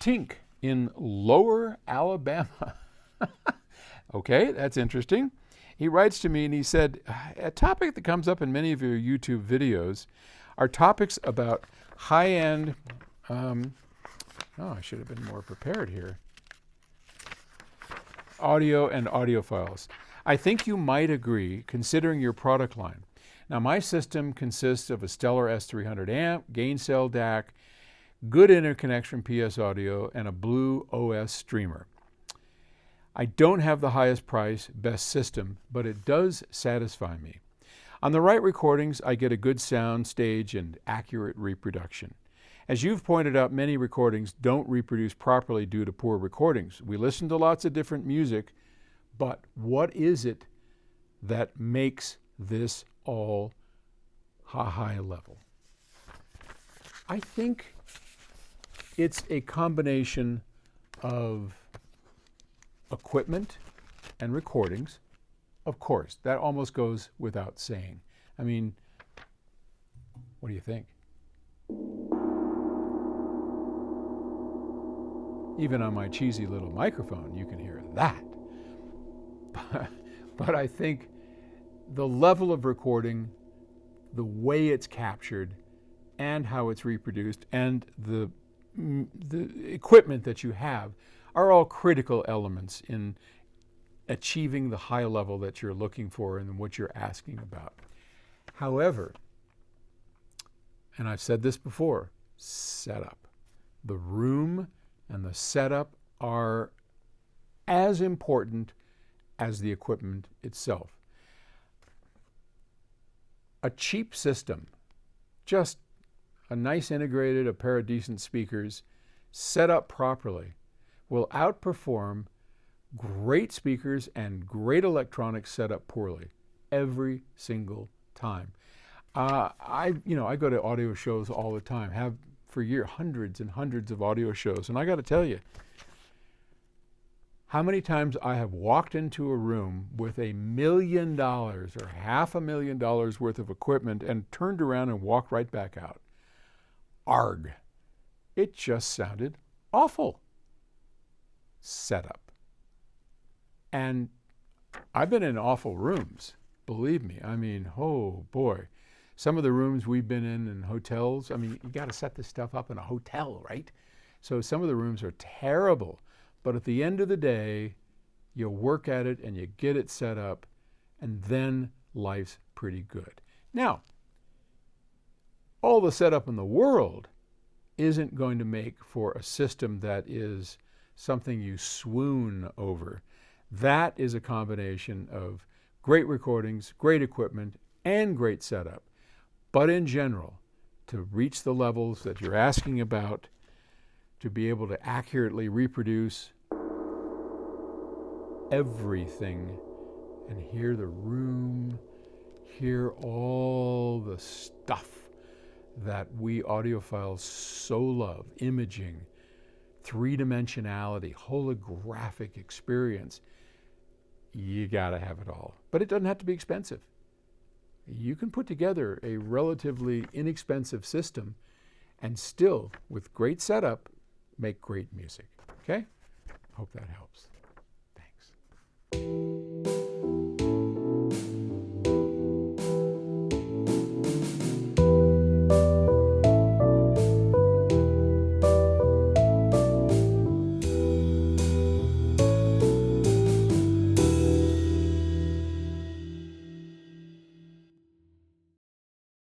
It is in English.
Tink in Lower Alabama. Okay, that's interesting. He writes to me and he said, a topic that comes up in many of your YouTube videos are topics about high-end, I should have been more prepared here, audio and audiophiles. I think you might agree, considering your product line. Now, my system consists of a Stellar S300 amp, gain cell DAC, good interconnection PS audio, and a Blue OS streamer. I don't have the highest price, best system, but it does satisfy me. On the right recordings, I get a good sound stage and accurate reproduction. As you've pointed out, many recordings don't reproduce properly due to poor recordings. We listen to lots of different music, but what is it that makes this all high level? I think it's a combination of equipment and recordings. Of course, that almost goes without saying. I mean, what do you think? Even on my cheesy little microphone, you can hear that. But I think the level of recording, the way it's captured, and how it's reproduced, and the equipment that you have are all critical elements in achieving the high level that you're looking for and what you're asking about. However, and I've said this before, setup. The room and the setup are as important as the equipment itself. A cheap system, just a nice integrated, a pair of decent speakers, set up properly, will outperform great speakers and great electronics set up poorly every single time. I go to audio shows all the time, have for years, hundreds and hundreds of audio shows, and I got to tell you, how many times I have walked into a room with $1 million or $500,000 worth of equipment and turned around and walked right back out. Arg. It just sounded awful. Setup. And I've been in awful rooms, believe me. I mean, oh boy. Some of the rooms we've been in hotels, I mean, you got to set this stuff up in a hotel, right? So some of the rooms are terrible. But at the end of the day, you work at it and you get it set up, and then life's pretty good. Now, all the setup in the world isn't going to make for a system that is something you swoon over. That is a combination of great recordings, great equipment, and great setup. But in general, to reach the levels that you're asking about, to be able to accurately reproduce everything and hear the room, hear all the stuff that we audiophiles so love, imaging, three-dimensionality, holographic experience, you gotta have it all. But it doesn't have to be expensive. You can put together a relatively inexpensive system and still, with great setup, make great music. Okay? Hope that helps. Thanks.